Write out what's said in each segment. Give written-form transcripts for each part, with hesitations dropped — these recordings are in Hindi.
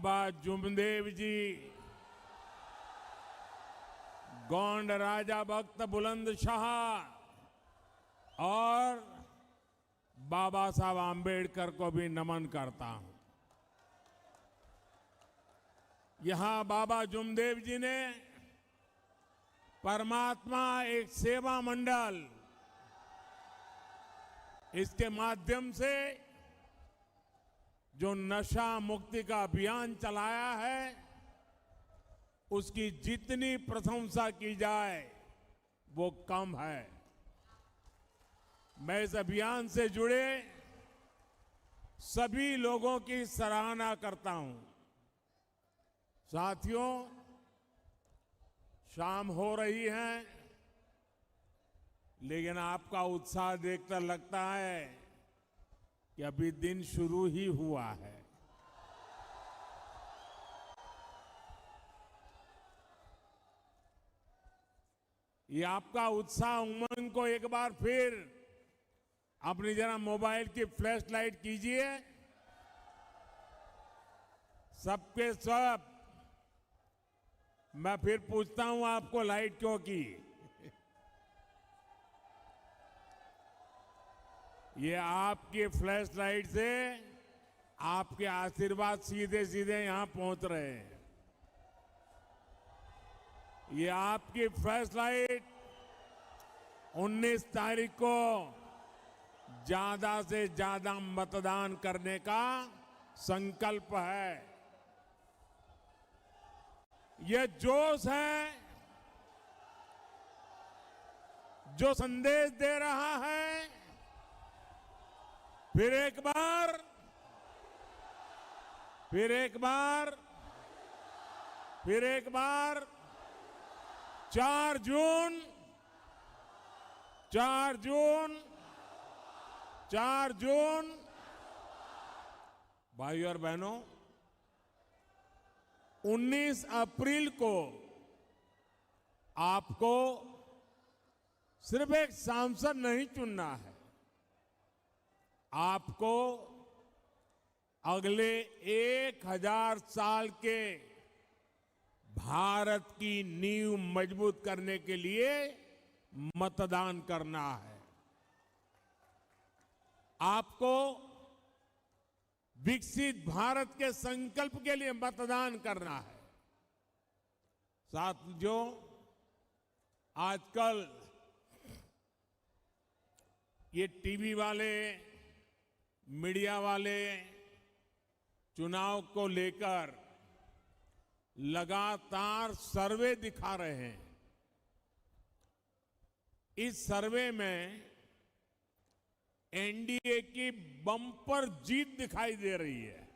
बाबा जुमदेव जी, गोंड राजा भक्त बुलंद शाह और बाबा साहब आम्बेडकर को भी नमन करता हूं। यहां बाबा जुमदेव जी ने परमात्मा एक सेवा मंडल, इसके माध्यम से जो नशा मुक्ति का अभियान चलाया है, उसकी जितनी प्रशंसा की जाए वो कम है। मैं इस अभियान से जुड़े सभी लोगों की सराहना करता हूं। साथियों, शाम हो रही है, लेकिन आपका उत्साह देखकर लगता है कि अभी दिन शुरू ही हुआ है। ये आपका उत्साह, उमंग को एक बार फिर अपनी जरा मोबाइल की फ्लैश लाइट कीजिए। सबके सब। मैं फिर पूछता हूं, आपको लाइट क्यों की? ये आपकी फ्लैश लाइट से आपके आशीर्वाद सीधे सीधे यहां पहुंच रहे हैं। ये आपकी फ्लैश लाइट 19 तारीख को ज्यादा से ज्यादा मतदान करने का संकल्प है। ये जोश है जो संदेश दे रहा है, फिर एक बार 4 जून भाइयों और बहनों, 19 अप्रैल को आपको सिर्फ एक सांसद नहीं चुनना है, आपको अगले 1000 साल के भारत की नींव मजबूत करने के लिए मतदान करना है। आपको विकसित भारत के संकल्प के लिए मतदान करना है। साथियों, आजकल ये टीवी वाले, मीडिया वाले चुनाव को लेकर लगातार सर्वे दिखा रहे हैं। इस सर्वे में एनडीए की बम्पर जीत दिखाई दे रही है,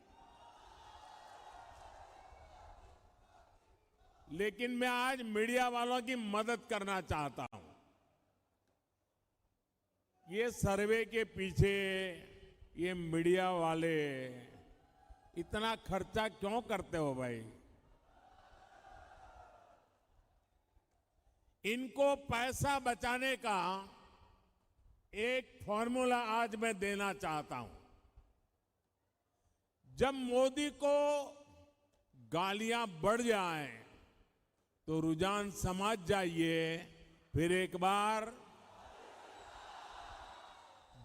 लेकिन मैं आज मीडिया वालों की मदद करना चाहता हूं। ये सर्वे के पीछे ये मीडिया वाले इतना खर्चा क्यों करते हो भाई? इनको पैसा बचाने का एक फॉर्मूला आज मैं देना चाहता हूं। जब मोदी को गालियां बढ़ जाएं तो रुझान समझ जाइए, फिर एक बार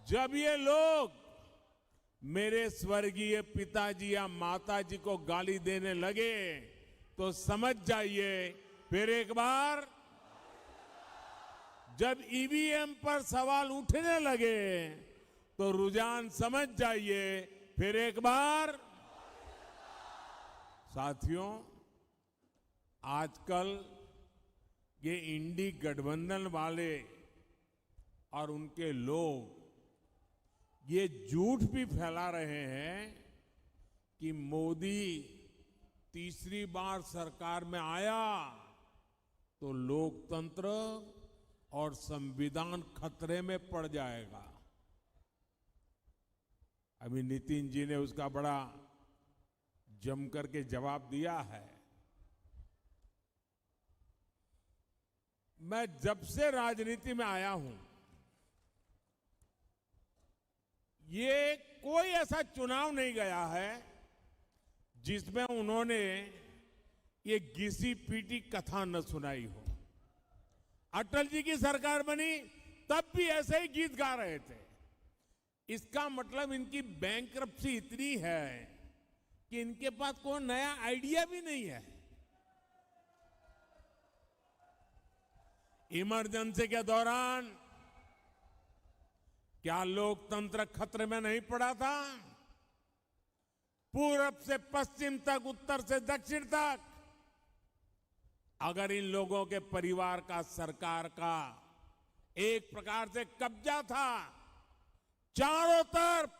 जब ये लोग मेरे स्वर्गीय पिताजी या माताजी को गाली देने लगे तो समझ जाइए, फिर एक बार जब ईवीएम पर सवाल उठने लगे तो रुझान समझ जाइए, फिर एक बार। साथियों, आजकल ये इंडी गठबंधन वाले और उनके लोग ये झूठ भी फैला रहे हैं कि मोदी तीसरी बार सरकार में आया तो लोकतंत्र और संविधान खतरे में पड़ जाएगा। अभी नितिन जी ने उसका बड़ा जमकर के जवाब दिया है। मैं जब से राजनीति में आया हूं, ये कोई ऐसा चुनाव नहीं गया है जिसमें उन्होंने ये घिसी पीटी कथा न सुनाई हो। अटल जी की सरकार बनी तब भी ऐसे ही गीत गा रहे थे। इसका मतलब इनकी बैंकरप्सी इतनी है कि इनके पास कोई नया आइडिया भी नहीं है। इमरजेंसी के दौरान क्या लोकतंत्र खतरे में नहीं पड़ा था? पूरब से पश्चिम तक, उत्तर से दक्षिण तक, अगर इन लोगों के परिवार का सरकार का एक प्रकार से कब्जा था, चारों तरफ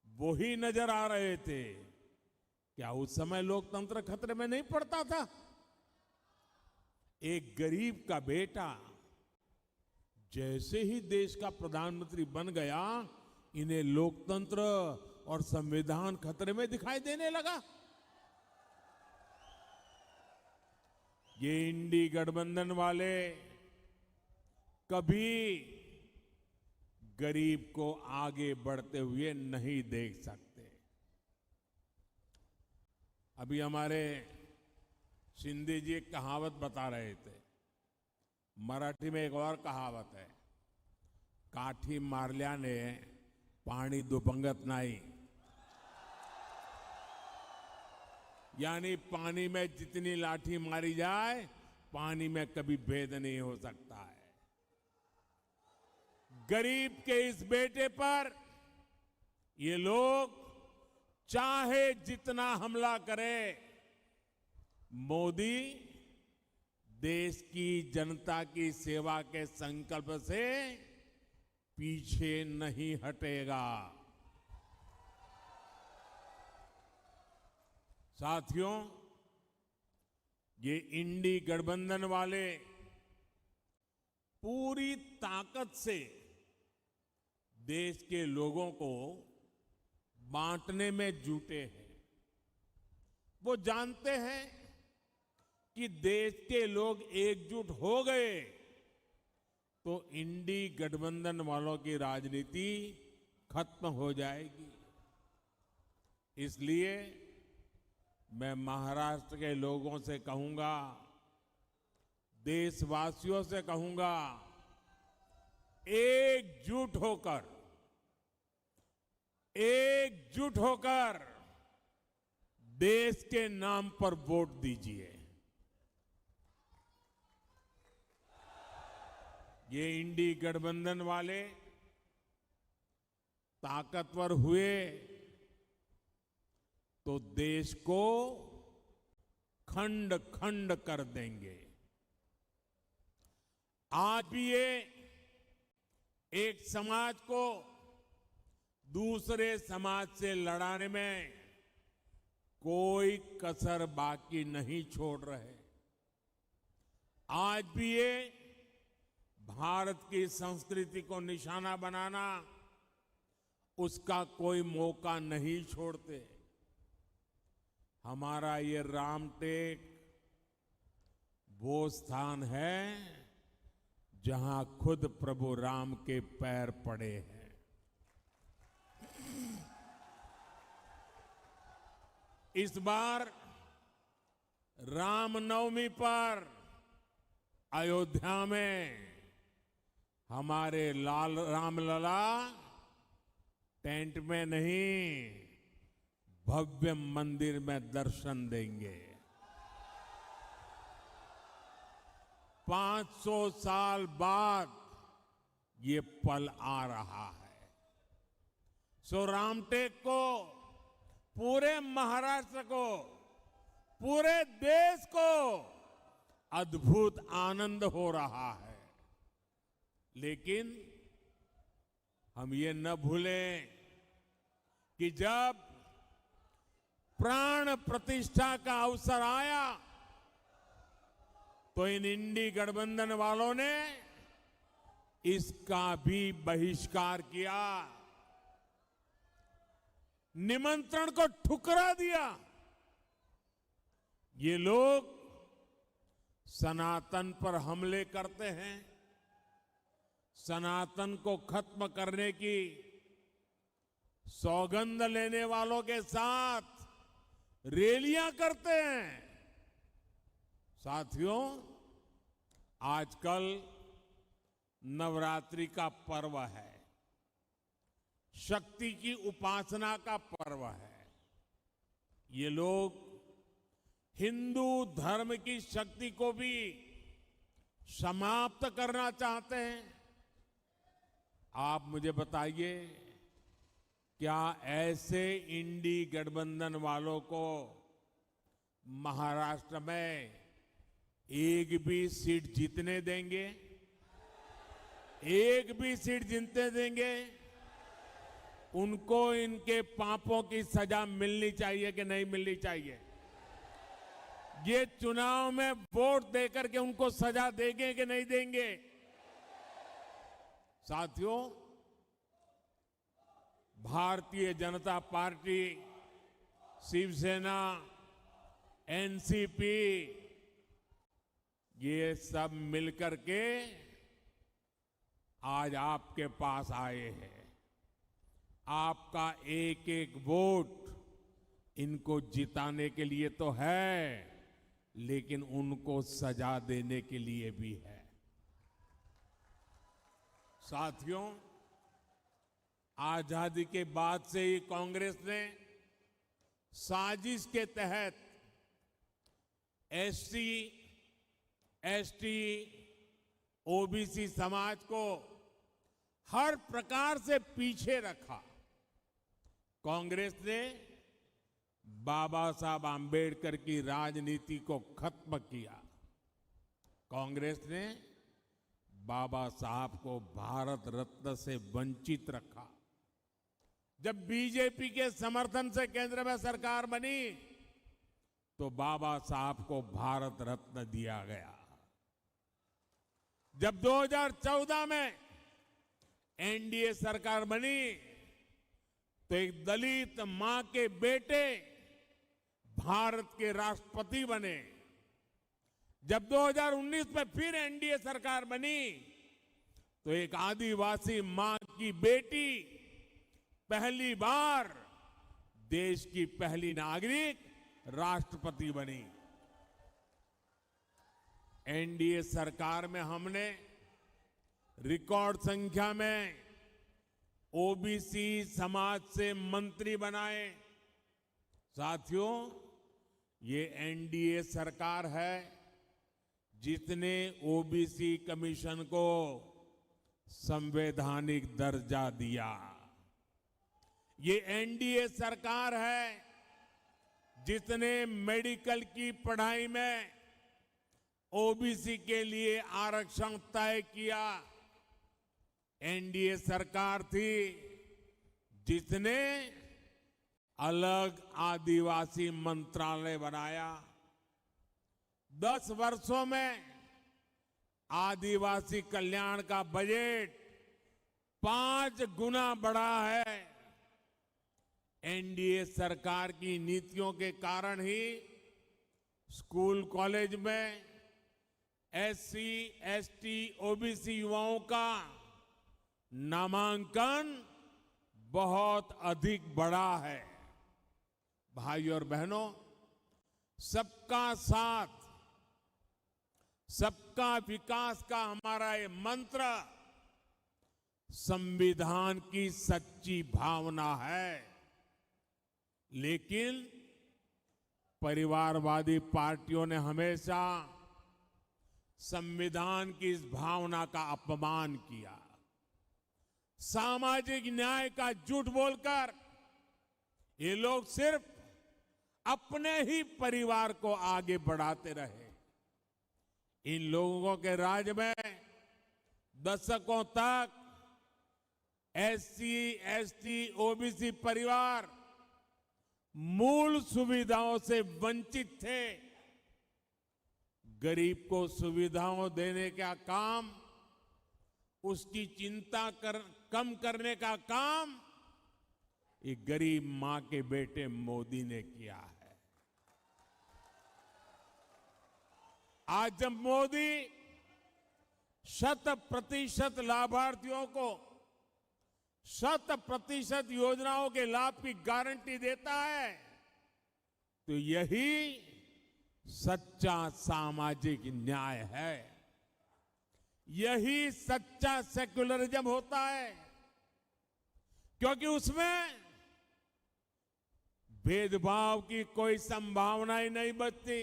वही नजर आ रहे थे, क्या उस समय लोकतंत्र खतरे में नहीं पड़ता था? एक गरीब का बेटा जैसे ही देश का प्रधानमंत्री बन गया, इन्हें लोकतंत्र और संविधान खतरे में दिखाई देने लगा। ये इंडी गठबंधन वाले कभी गरीब को आगे बढ़ते हुए नहीं देख सकते। अभी हमारे शिंदे जी एक कहावत बता रहे थे। मराठी में एक और कहावत है, काठी मारल्याने पाणी दुभंगत नाही। यानी पानी में जितनी लाठी मारी जाए, पानी में कभी भेद नहीं हो सकता है। गरीब के इस बेटे पर ये लोग चाहे जितना हमला करें, मोदी देश की जनता की सेवा के संकल्प से पीछे नहीं हटेगा। साथियों, ये इंडी गठबंधन वाले पूरी ताकत से देश के लोगों को बांटने में जुटे हैं। वो जानते हैं कि देश के लोग एकजुट हो गए तो इंडी गठबंधन वालों की राजनीति खत्म हो जाएगी। इसलिए मैं महाराष्ट्र के लोगों से कहूंगा, देशवासियों से कहूंगा, एकजुट होकर देश के नाम पर वोट दीजिए। ये इंडी गठबंधन वाले ताकतवर हुए तो देश को खंड खंड कर देंगे। आज भी ये एक समाज को दूसरे समाज से लड़ाने में कोई कसर बाकी नहीं छोड़ रहे। आज भी ये भारत की संस्कृति को निशाना बनाना, उसका कोई मौका नहीं छोड़ते। हमारा ये रामटेक वो स्थान है जहां खुद प्रभु राम के पैर पड़े हैं। इस बार रामनवमी पर अयोध्या में हमारे लाल रामलला टेंट में नहीं, भव्य मंदिर में दर्शन देंगे। 500 साल बाद ये पल आ रहा है। सो रामटेक को, पूरे महाराष्ट्र को, पूरे देश को अद्भुत आनंद हो रहा है। लेकिन हम ये न भूलें कि जब प्राण प्रतिष्ठा का अवसर आया तो इन इंडी गठबंधन वालों ने इसका भी बहिष्कार किया, निमंत्रण को ठुकरा दिया। ये लोग सनातन पर हमले करते हैं, सनातन को खत्म करने की सौगंध लेने वालों के साथ रैलियां करते हैं। साथियों, आजकल नवरात्रि का पर्व है, शक्ति की उपासना का पर्व है। ये लोग हिंदू धर्म की शक्ति को भी समाप्त करना चाहते हैं। आप मुझे बताइए, क्या ऐसे इंडी गठबंधन वालों को महाराष्ट्र में एक भी सीट जीतने देंगे? एक भी सीट जीतने देंगे? उनको इनके पापों की सजा मिलनी चाहिए कि नहीं मिलनी चाहिए? ये चुनाव में वोट देकर के उनको सजा देंगे कि नहीं देंगे? साथियों, भारतीय जनता पार्टी, शिवसेना, एनसीपी, ये सब मिलकर के आज आपके पास आए हैं। आपका एक एक वोट इनको जिताने के लिए तो है, लेकिन उनको सजा देने के लिए भी है। साथियों, आजादी के बाद से ही कांग्रेस ने साजिश के तहत एससी, एसटी, ओबीसी समाज को हर प्रकार से पीछे रखा। कांग्रेस ने बाबा साहब आंबेडकर की राजनीति को खत्म किया। कांग्रेस ने बाबा साहब को भारत रत्न से वंचित रखा। जब बीजेपी के समर्थन से केंद्र में सरकार बनी तो बाबा साहब को भारत रत्न दिया गया। जब 2014 में एनडीए सरकार बनी तो एक दलित मां के बेटे भारत के राष्ट्रपति बने। जब 2019 में फिर एनडीए सरकार बनी तो एक आदिवासी मां की बेटी पहली बार देश की पहली नागरिक राष्ट्रपति बनी। एनडीए सरकार में हमने रिकॉर्ड संख्या में ओबीसी समाज से मंत्री बनाए। साथियों, ये एनडीए सरकार है जिसने ओबीसी कमीशन को संवैधानिक दर्जा दिया। ये एनडीए सरकार है जिसने मेडिकल की पढ़ाई में ओबीसी के लिए आरक्षण तय किया। एनडीए सरकार थी जिसने अलग आदिवासी मंत्रालय बनाया। 10 वर्षों में आदिवासी कल्याण का बजट 5 गुना बढ़ा है। एनडीए सरकार की नीतियों के कारण ही स्कूल कॉलेज में एससी, एसटी, ओबीसी युवाओं का नामांकन बहुत अधिक बढ़ा है। भाइयों और बहनों, सबका साथ, सबका विकास का हमारा ये मंत्र संविधान की सच्ची भावना है। लेकिन परिवारवादी पार्टियों ने हमेशा संविधान की इस भावना का अपमान किया। सामाजिक न्याय का झूठ बोलकर ये लोग सिर्फ अपने ही परिवार को आगे बढ़ाते रहे। इन लोगों के राज में दशकों तक एससी, एसटी, ओबीसी परिवार मूल सुविधाओं से वंचित थे। गरीब को सुविधाओं देने का काम, उसकी चिंता कम करने का काम एक गरीब मां के बेटे मोदी ने किया है। आज जब मोदी 100% लाभार्थियों को 100% योजनाओं के लाभ की गारंटी देता है तो यही सच्चा सामाजिक न्याय है, यही सच्चा सेक्युलरिज्म होता है, क्योंकि उसमें भेदभाव की कोई संभावना ही नहीं बचती।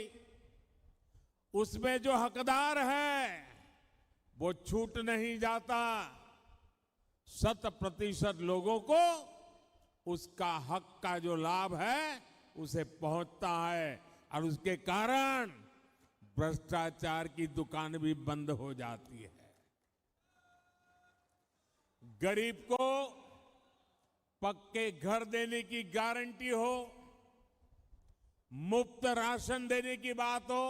उसमें जो हकदार है वो छूट नहीं जाता। 100% लोगों को उसका हक का जो लाभ है उसे पहुंचता है और उसके कारण भ्रष्टाचार की दुकान भी बंद हो जाती है। गरीब को पक्के घर देने की गारंटी हो, मुफ्त राशन देने की बात हो,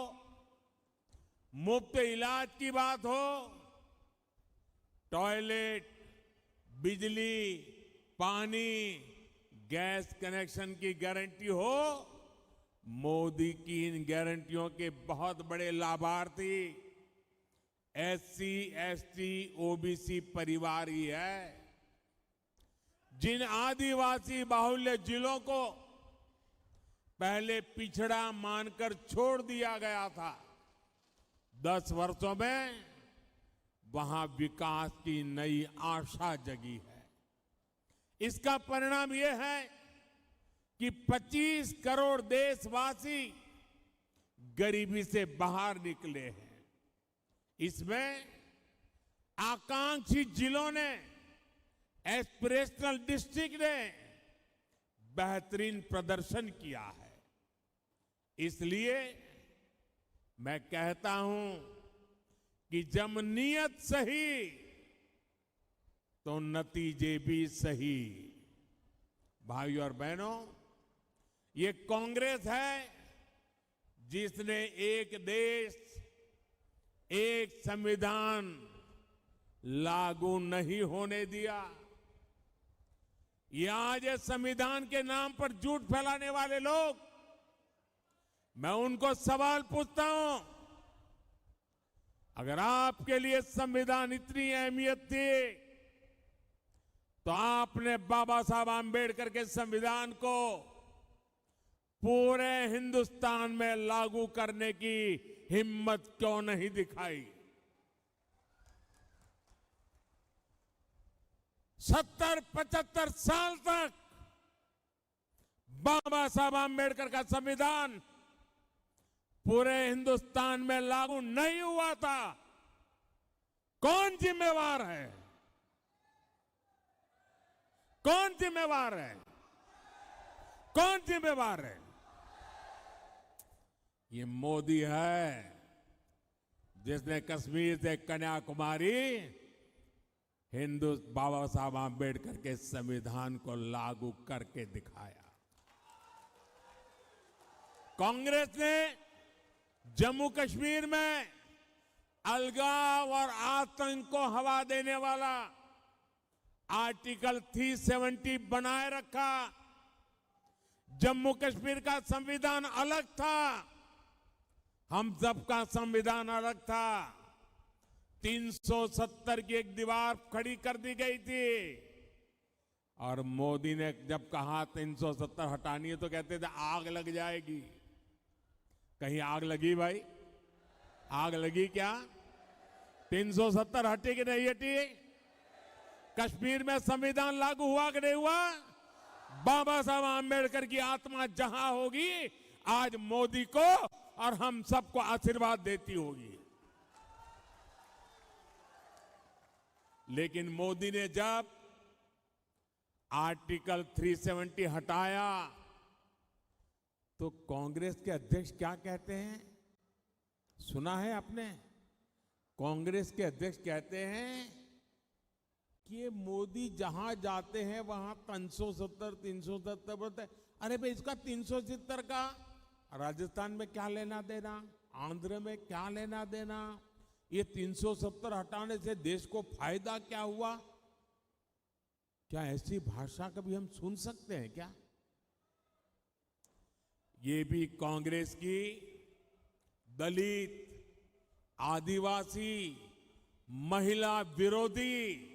मुफ्त इलाज की बात हो, टॉयलेट, बिजली, पानी, गैस कनेक्शन की गारंटी हो, मोदी की इन गारंटियों के बहुत बड़े लाभार्थी एससी, एसटी, ओबीसी परिवार ही है। जिन आदिवासी बाहुल्य जिलों को पहले पिछड़ा मानकर छोड़ दिया गया था, 10 वर्षों में वहां विकास की नई आशा जगी है। इसका परिणाम यह है कि 25 करोड़ देशवासी गरीबी से बाहर निकले हैं। इसमें आकांक्षी जिलों ने, एस्पिरेशनल डिस्ट्रिक्ट ने बेहतरीन प्रदर्शन किया है। इसलिए मैं कहता हूं कि जब नीयत सही तो नतीजे भी सही। भाइयों और बहनों, ये कांग्रेस है जिसने एक देश, एक संविधान लागू नहीं होने दिया। ये आज इस संविधान के नाम पर झूठ फैलाने वाले लोग, मैं उनको सवाल पूछता हूं, अगर आपके लिए संविधान इतनी अहमियत थी तो आपने बाबा साहब आंबेडकर के संविधान को पूरे हिंदुस्तान में लागू करने की हिम्मत क्यों नहीं दिखाई? 70-75 साल तक बाबा साहब आंबेडकर का संविधान पूरे हिंदुस्तान में लागू नहीं हुआ था। कौन जिम्मेवार है? कौन जिम्मेवार है? कौन जिम्मेवार है? ये मोदी है जिसने कश्मीर से कन्याकुमारी बाबा साहब आंबेडकर के संविधान को लागू करके दिखाया। कांग्रेस ने जम्मू कश्मीर में अलगाव और आतंक को हवा देने वाला आर्टिकल 370 बनाए रखा। जम्मू कश्मीर का संविधान अलग था, हम सबका संविधान अलग था। 370 की एक दीवार खड़ी कर दी गई थी और मोदी ने जब कहा 370 हटानी है तो कहते थे आग लग जाएगी। कहीं आग लगी भाई? आग लगी क्या? 370 हटी कि नहीं हटी? कश्मीर में संविधान लागू हुआ कि नहीं हुआ? बाबा साहब आंबेडकर की आत्मा जहां होगी, आज मोदी को और हम सबको आशीर्वाद देती होगी। लेकिन मोदी ने जब आर्टिकल 370 हटाया तो कांग्रेस के अध्यक्ष क्या कहते हैं? सुना है आपने? कांग्रेस के अध्यक्ष कहते हैं कि ये मोदी जहां जाते हैं वहां 370 बोलते हैं। अरे भाई, इसका 370 का राजस्थान में क्या लेना देना, आंध्र में क्या लेना देना? ये 370 हटाने से देश को फायदा क्या हुआ? क्या ऐसी भाषा कभी हम सुन सकते हैं क्या? ये भी कांग्रेस की दलित, आदिवासी, महिला विरोधी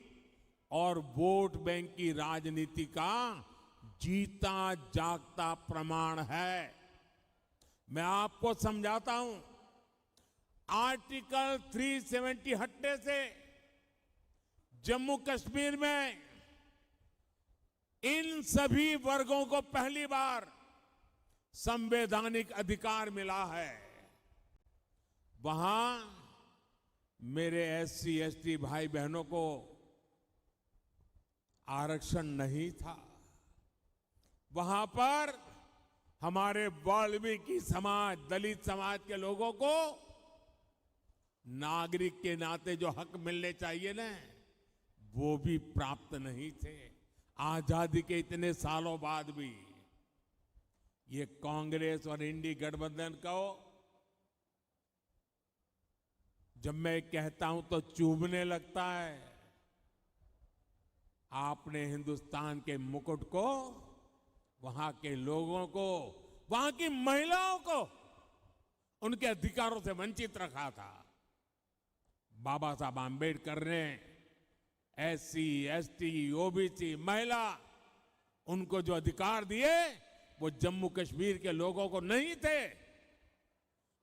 और वोट बैंक की राजनीति का जीता जागता प्रमाण है। मैं आपको समझाता हूं। आर्टिकल 370 हटने से जम्मू कश्मीर में इन सभी वर्गों को पहली बार संवैधानिक अधिकार मिला है। वहां मेरे एससी एसटी भाई बहनों को आरक्षण नहीं था। वहां पर हमारे वाल्मीकि समाज, दलित समाज के लोगों को नागरिक के नाते जो हक मिलने चाहिए ना, वो भी प्राप्त नहीं थे। आजादी के इतने सालों बाद भी ये कांग्रेस और इंडी गठबंधन को जब मैं कहता हूं तो चुभने लगता है। आपने हिंदुस्तान के मुकुट को, वहां के लोगों को, वहां की महिलाओं को उनके अधिकारों से वंचित रखा था। बाबा साहब आंबेडकर ने एससी, एसटी, ओबीसी, महिला, उनको जो अधिकार दिए वो जम्मू कश्मीर के लोगों को नहीं थे।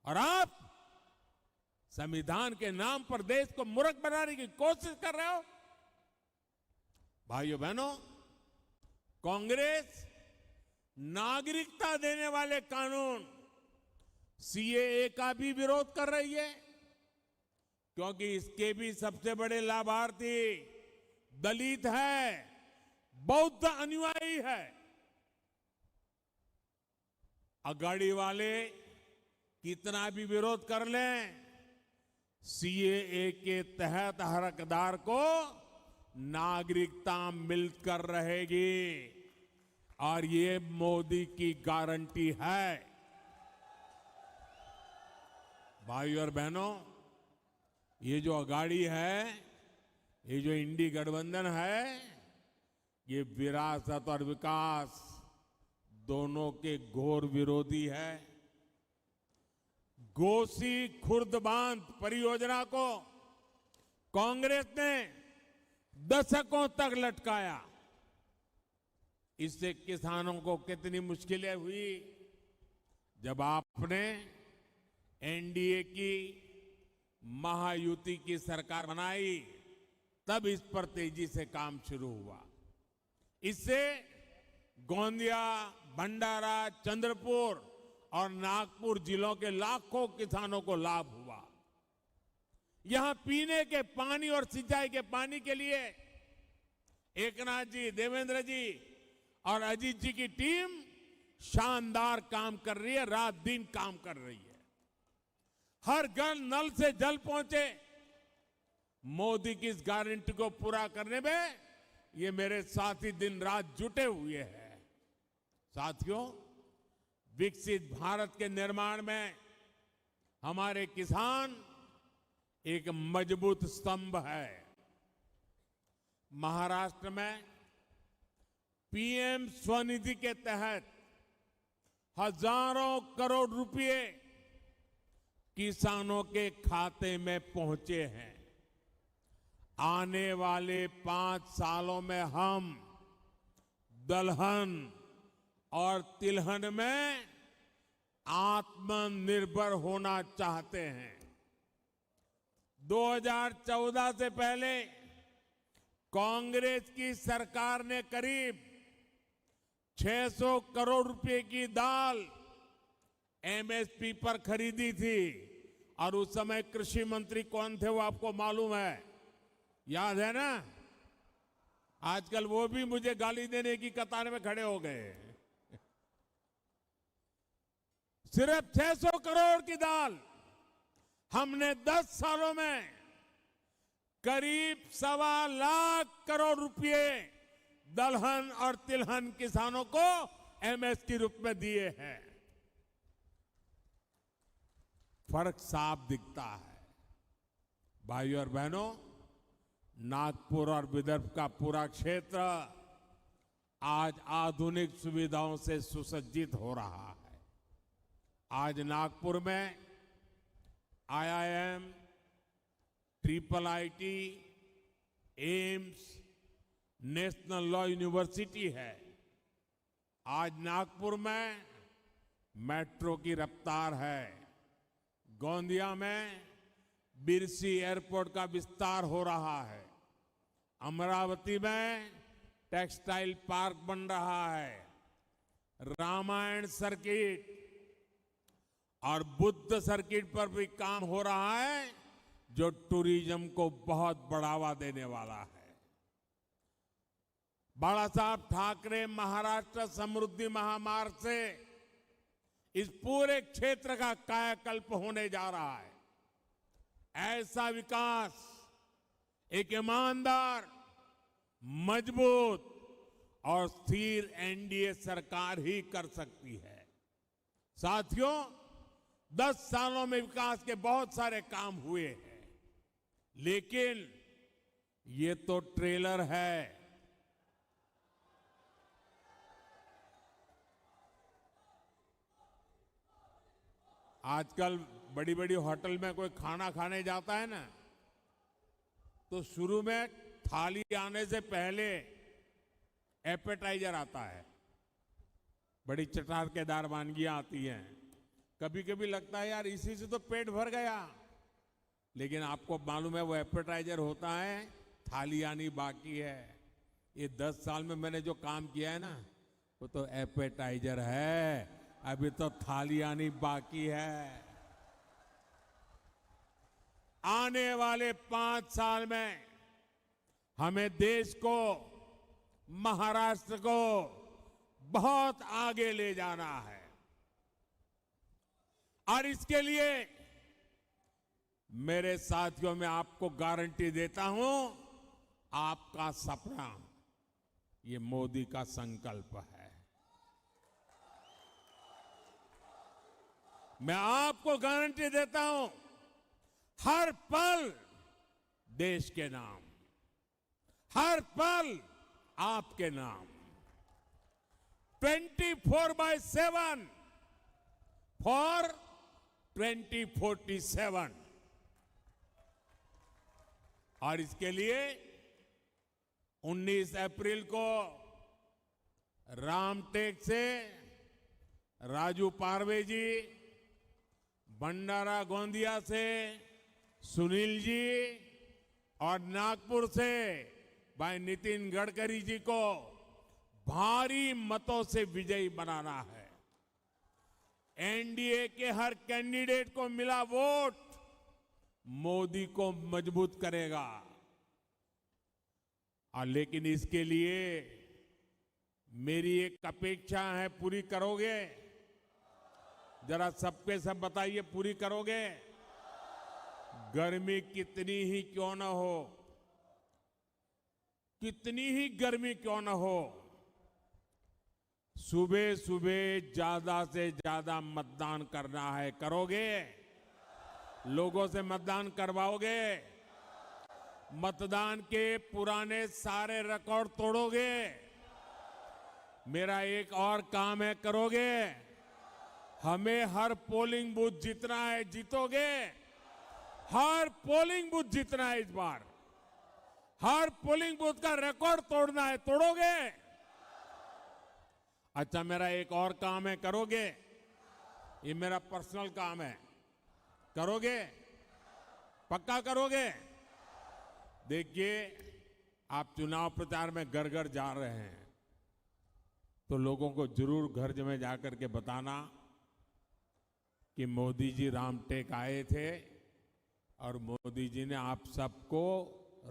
और आप संविधान के नाम पर देश को मूर्ख बनाने की कोशिश कर रहे हो। भाइयों बहनों, कांग्रेस नागरिकता देने वाले कानून सीएए का भी विरोध कर रही है, क्योंकि इसके भी सबसे बड़े लाभार्थी दलित है, बौद्ध अनुयायी है। अगाड़ी वाले कितना भी विरोध कर लें, सीएए के तहत हर हकदार को नागरिकता मिलकर रहेगी, और ये मोदी की गारंटी है। भाइयों और बहनों, ये जो अगाड़ी है, ये जो इंडी गठबंधन है, ये विरासत और विकास दोनों के घोर विरोधी है। गोसी खुर्द बांध परियोजना को कांग्रेस ने दशकों तक लटकाया। इससे किसानों को कितनी मुश्किलें हुई। जब आपने एनडीए की महायुति की सरकार बनाई, तब इस पर तेजी से काम शुरू हुआ। इससे गोंदिया, भंडारा, चंद्रपुर और नागपुर जिलों के लाखों किसानों को लाभ हुआ। यहां पीने के पानी और सिंचाई के पानी के लिए एकनाथ जी, देवेंद्र जी और अजीत जी की टीम शानदार काम कर रही है, रात दिन काम कर रही है। हर घर नल से जल पहुंचे, मोदी की इस गारंटी को पूरा करने में ये मेरे साथी दिन रात जुटे हुए हैं। साथियों, विकसित भारत के निर्माण में हमारे किसान एक मजबूत स्तंभ है। महाराष्ट्र में पीएम स्वनिधि के तहत हजारों करोड़ रुपए किसानों के खाते में पहुंचे हैं। आने वाले 5 सालों में हम दलहन और तिलहन में आत्मनिर्भर होना चाहते हैं। 2014 से पहले कांग्रेस की सरकार ने करीब 600 करोड़ रुपए की दाल एमएसपी पर खरीदी थी, और उस समय कृषि मंत्री कौन थे वो आपको मालूम है, याद है ना? आजकल वो भी मुझे गाली देने की कतार में खड़े हो गए। सिर्फ 600 करोड़ की दाल हमने 10 सालों में करीब 1.25 लाख करोड़ रुपए दलहन और तिलहन किसानों को एमएस के रूप में दिए हैं। फर्क साफ दिखता है। भाइयों और बहनों, नागपुर और विदर्भ का पूरा क्षेत्र आज आधुनिक सुविधाओं से सुसज्जित हो रहा है। आज नागपुर में IIM, triple IT, AIIMS, national law university है। आज नागपुर में मेट्रो की रफ्तार है। गोंदिया में बिरसी एयरपोर्ट का विस्तार हो रहा है। अमरावती में टेक्सटाइल पार्क बन रहा है। रामायण सर्किट और बुद्ध सर्किट पर भी काम हो रहा है, जो टूरिज्म को बहुत बढ़ावा देने वाला है। बाला साहब ठाकरे महाराष्ट्र समृद्धि महामार्ग से इस पूरे क्षेत्र का कायाकल्प होने जा रहा है। ऐसा विकास एक ईमानदार, मजबूत और स्थिर एनडीए सरकार ही कर सकती है। साथियों, 10 सालों में विकास के बहुत सारे काम हुए हैं, लेकिन ये तो ट्रेलर है। आजकल बड़ी बड़ी होटल में कोई खाना खाने जाता है ना, तो शुरू में थाली आने से पहले एपेटाइजर आता है। बड़ी चटाकेदार वानगियां आती हैं। कभी कभी लगता है यार इसी से तो पेट भर गया, लेकिन आपको मालूम है वो एपेटाइजर होता है, थाली आनी बाकी है। ये 10 साल में मैंने जो काम किया है ना, वो तो एपेटाइजर है, अभी तो थाली आनी बाकी है। आने वाले 5 साल में हमें देश को, महाराष्ट्र को बहुत आगे ले जाना है, और इसके लिए मेरे साथियों, मैं आपको गारंटी देता हूं, आपका सपना ये मोदी का संकल्प है। मैं आपको गारंटी देता हूं, हर पल देश के नाम, हर पल आपके नाम, 24/7 फॉर 2047। और इसके लिए 19 अप्रैल को रामटेक से राजू पारवे जी, भंडारा गोंदिया से सुनील जी और नागपुर से भाई नितिन गडकरी जी को भारी मतों से विजयी बनाना है। एनडीए के हर कैंडिडेट को मिला वोट मोदी को मजबूत करेगा। और लेकिन इसके लिए मेरी एक अपेक्षा है, पूरी करोगे? जरा सबके सब बताइए, पूरी करोगे? गर्मी कितनी ही क्यों न हो, कितनी ही गर्मी क्यों न हो, सुबह सुबह ज्यादा से ज्यादा मतदान करना है। करोगे? लोगों से मतदान करवाओगे? मतदान के पुराने सारे रिकॉर्ड तोड़ोगे? मेरा एक और काम है, करोगे? हमें हर पोलिंग बूथ जीतना है। जीतोगे? हर पोलिंग बूथ जीतना है इस बार। हर पोलिंग बूथ का रिकॉर्ड तोड़ना है। तोड़ोगे? अच्छा, मेरा एक और काम है, करोगे? ये मेरा पर्सनल काम है, करोगे? पक्का करोगे? देखिए, आप चुनाव प्रचार में घर घर जा रहे हैं, तो लोगों को जरूर घर में जाकर के बताना कि मोदी जी रामटेक आए थे और मोदी जी ने आप सबको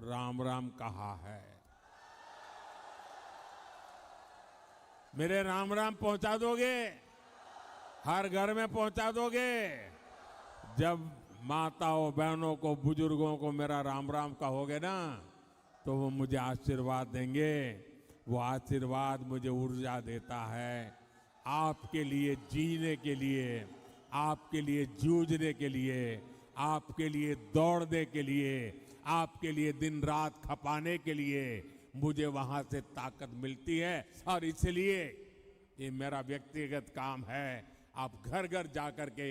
राम राम कहा है। मेरे राम राम पहुंचा दोगे? हर घर में पहुंचा दोगे? जब माताओं बहनों को, बुजुर्गों को मेरा राम राम कहोगे ना, तो वो मुझे आशीर्वाद देंगे। वो आशीर्वाद मुझे ऊर्जा देता है आपके लिए जीने के लिए, आपके लिए जूझने के लिए, आपके लिए दौड़ने के लिए, आपके लिए दिन रात खपाने के लिए मुझे वहां से ताकत मिलती है। और इसलिए ये मेरा व्यक्तिगत काम है। आप घर घर जाकर के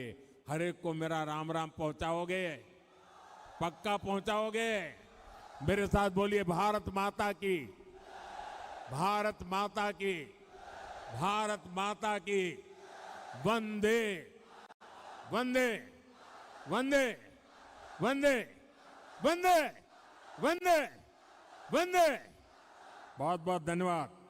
हर एक को मेरा राम राम पहुंचाओगे? पक्का पहुंचाओगे? मेरे साथ बोलिए, भारत माता की, भारत माता की, भारत माता की। वंदे वंदे वंदे वंदे वंदे वंदे वंदे। बहुत बहुत धन्यवाद।